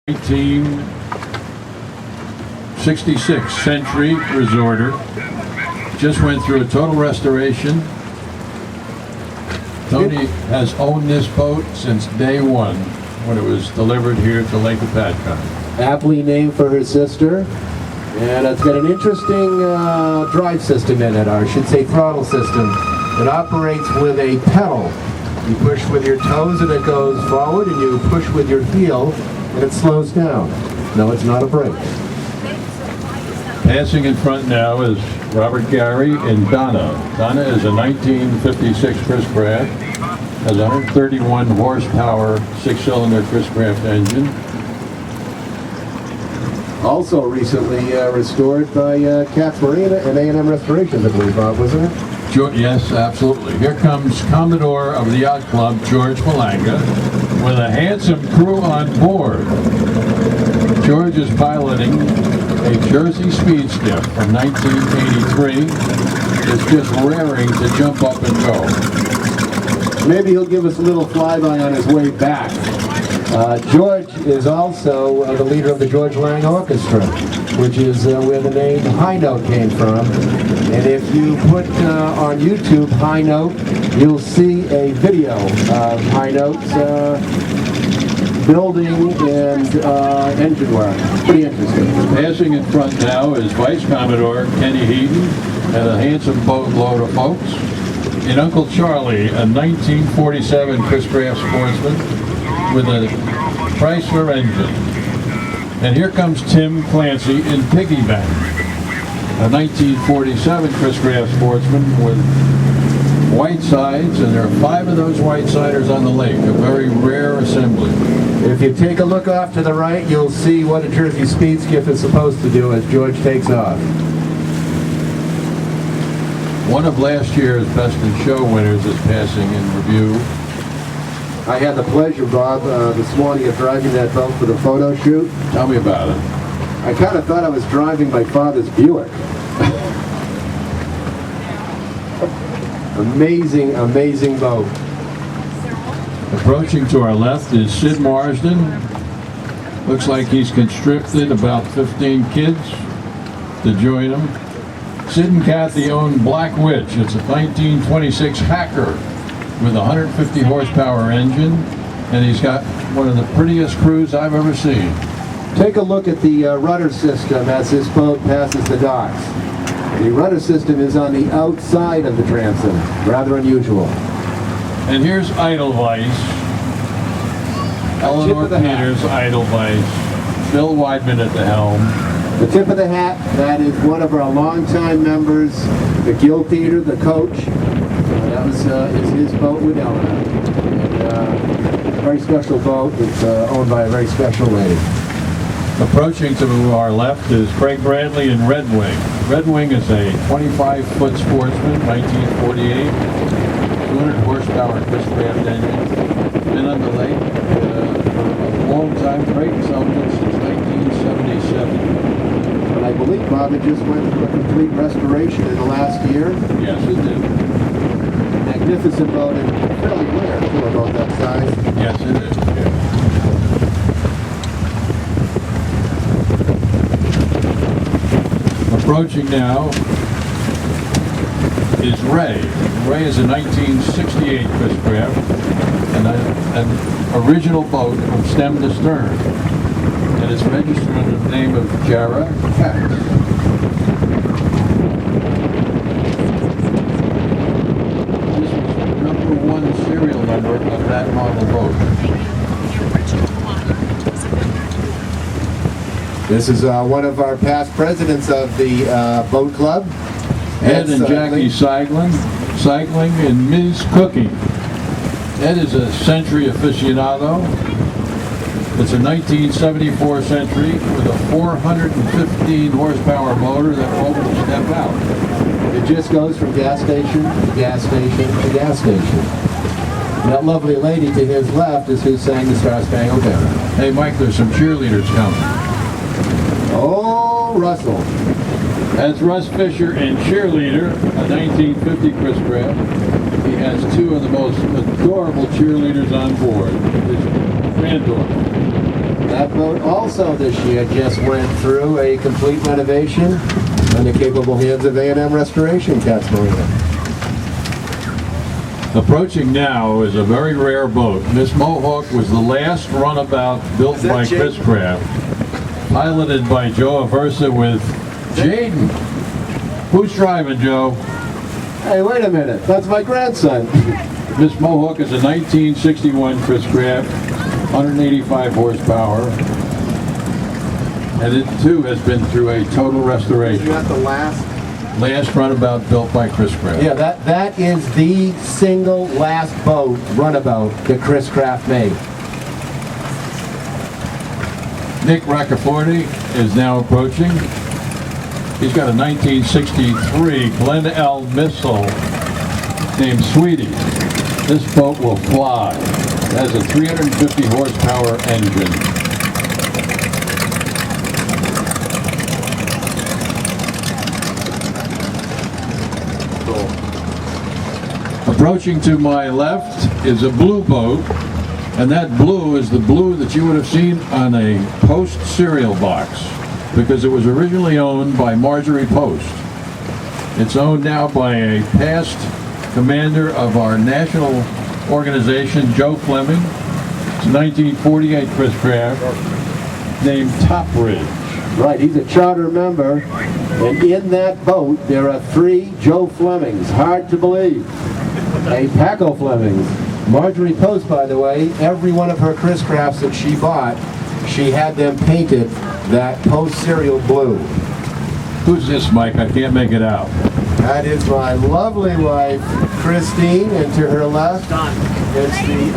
1966 Century Resorter. Just went through a total restoration. Tony has owned this boat since day one when it was delivered here to Lake Hopatcong. Aptly named for her sister. And it's got an interesting drive system in it, or I should say throttle system. It operates with a pedal. You push with your toes and it goes forward, and you push with your heel and it slows down. No, it's not a brake. Passing in front now is Robert Gary and Donna. Donna is a 1956 Chris Craft, has a 131 horsepower, 6-cylinder Chris Craft engine. Also recently restored by Katz Marina and A&M Restorations, I believe, Bob, wasn't it? Yes, absolutely. Here comes Commodore of the Yacht Club, George Malanga, with a handsome crew on board. George is piloting a Jersey Speed Skiff from 1983. It's just raring to jump up and go. Maybe he'll give us a little flyby on his way back. George is also the leader of the George Lang Orchestra, which is where the name High Note came from. And if you put on YouTube High Note, you'll see a video of High Note's building and engine work. Pretty interesting. Passing in front now is Vice Commodore Kenny Heaton and a handsome boatload of folks. And Uncle Charlie, a 1947 Chris Craft Sportsman with a Chrysler engine. And here comes Tim Clancy in Piggyback, a 1947 Chris Craft Sportsman with white sides, and there are 5 of those white siders on the lake, a very rare assembly. If you take a look off to the right, you'll see what a Jersey Speed Skiff is supposed to do as George takes off. One of last year's Best in Show winners is passing in review. I had the pleasure, Bob, this morning of driving that boat for the photo shoot. Tell me about it. I kind of thought I was driving my father's Buick. Amazing, amazing boat. Approaching to our left is Sid Marsden. Looks like he's conscripted about 15 kids to join him. Sid and Kathy own Black Witch. It's a 1926 Hacker with a 150 horsepower engine, and he's got one of the prettiest crews I've ever seen. Take a look at the rudder system as this boat passes the docks. The rudder system is on the outside of the transom, rather unusual. And here's Edelweiss, Eleanor Peters, Edelweiss, Bill Weidman at the helm. The tip of the hat, that is one of our longtime members, the Guild Theater, the coach. That was is his boat with Eleanor. And a very special boat. It's owned by a very special lady. Approaching to our left is Craig Bradley in Red Wing. Red Wing is a 25-foot Sportsman, 1948, 200 horsepower Chris Craft engine. Been on the lake for a long time. Craig has owned it since 1977. And I believe, Bob, it just went through a complete restoration in the last year. Yes, it did. Magnificent boat, and fairly rare for a boat that size. Yes, it is. Yeah. Approaching now is Ray. Ray is a 1968 Chris Craft, and an original boat from stem to stern. And it's registered under the name of Jara Katz. This was the #1 serial number of that model boat. This is one of our past presidents of the boat club. Ed and Jackie cycling and Ms. Cooking. Ed is a Century aficionado. It's a 1974 Century with a 415 horsepower motor that won't step out. It just goes from gas station to gas station to gas station. And that lovely lady to his left is who sang the Star Spangled Banner. Hey Mike, there's some cheerleaders coming. Oh, Russell. That's Russ Fisher in Cheerleader, a 1950 Chris Craft. He has 2 of the most adorable cheerleaders on board. His granddaughter. That boat also this year just went through a complete renovation in the capable hands of A&M Restoration Cats Marina. Approaching now is a very rare boat. Miss Mohawk was the last runabout built by Chris Craft, piloted by Joe Aversa with Jaden. Who's driving, Joe? Hey, wait a minute. That's my grandson. Miss Mohawk is a 1961 Chris Craft, 185 horsepower, and it too has been through a total restoration. You got the last runabout built by Chris Craft. Yeah, that is the single last boat runabout that Chris Craft made. Nick Raccaforte is now approaching. He's got a 1963 Glen L missile named Sweetie. This boat will fly. It has a 350 horsepower engine. Approaching to my left is a blue boat, and that blue is the blue that you would have seen on a Post cereal box, because it was originally owned by Marjorie Post. It's owned now by a past commander of our national organization, Joe Fleming. It's a 1948 Chris Craft named Top Ridge. Right, he's a charter member, and in that boat there are 3 Joe Flemings. Hard to believe. A Paco Flemings. Marjorie Post, by the way, every one of her Chris Crafts that she bought, she had them painted that Post cereal blue. Who's this, Mike? I can't make it out. That is my lovely wife, Christine, and to her left, it's the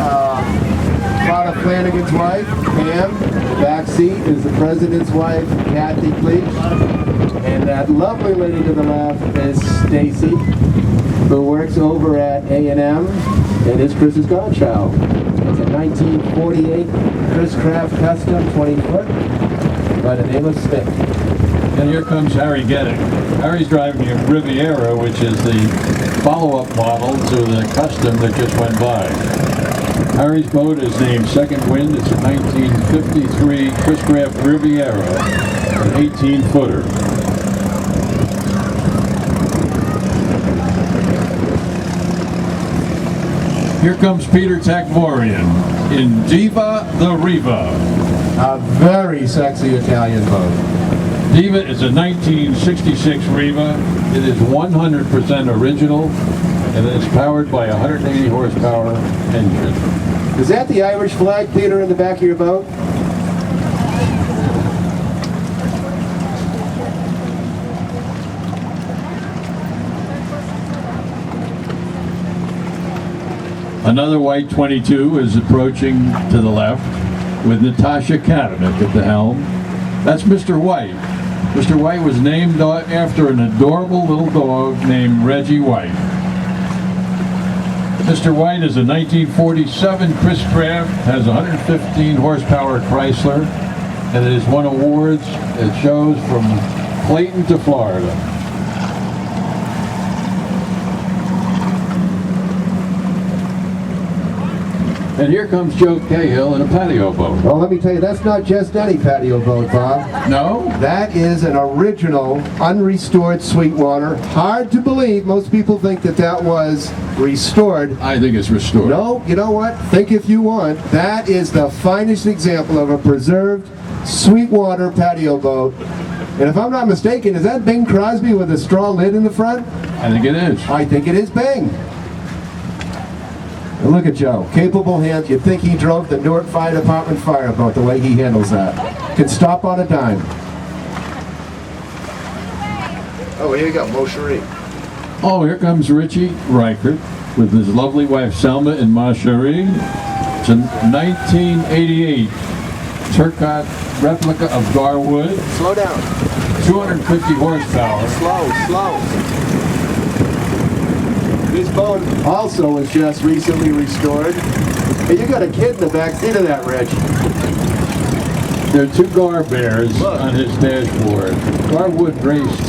Father Flanagan's wife, Pam. The back seat is the president's wife, Kathy Cleach. And that lovely lady to the left is Stacy, who works over at A&M and is Chris's godchild. It's a 1948 Chris Craft Custom 20-foot by the name of Smith. And here comes Harry Getting. Harry's driving a Riviera, which is the follow-up model to the Custom that just went by. Harry's boat is named Second Wind. It's a 1953 Chris Craft Riviera, an 18-footer. Here comes Peter Takvorian in Diva the Riva. A very sexy Italian boat. Diva is a 1966 Riva. It is 100% original, and it is powered by a 180 horsepower engine. Is that the Irish flag, Peter, in the back of your boat? Another white 22 is approaching to the left with Natasha Kadamick at the helm. That's Mr. White. Mr. White was named after an adorable little dog named Reggie White. Mr. White is a 1947 Chris Craft, has a 115 horsepower Chrysler, and it has won awards at shows from Clayton to Florida. And here comes Joe Cahill in a patio boat. Well, let me tell you, that's not just any patio boat, Bob. No? That is an original, unrestored Sweetwater. Hard to believe. Most people think that that was restored. I think it's restored. No, you know what? Think if you want. That is the finest example of a preserved Sweetwater patio boat. And if I'm not mistaken, is that Bing Crosby with a straw lid in the front? I think it is. I think it is Bing. And look at Joe. Capable hands. You'd think he drove the Newark Fire Department fireboat the way he handles that. Can stop on a dime. Oh, here you go. Mo Cherie. Oh, here comes Richie Reichert with his lovely wife Selma in Ma Cherie. It's a 1988 Turcotte replica of Garwood. Slow down. 250 horsepower. Slow. This boat also was just recently restored. Hey, you got a kid in the back seat of that, Rich. There are 2 Gar Bears on his dashboard. Garwood raced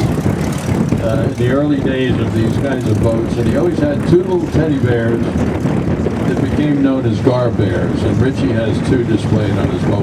in the early days of these kinds of boats, and he always had 2 little teddy bears that became known as Gar Bears, and Richie has 2 displayed on his boat.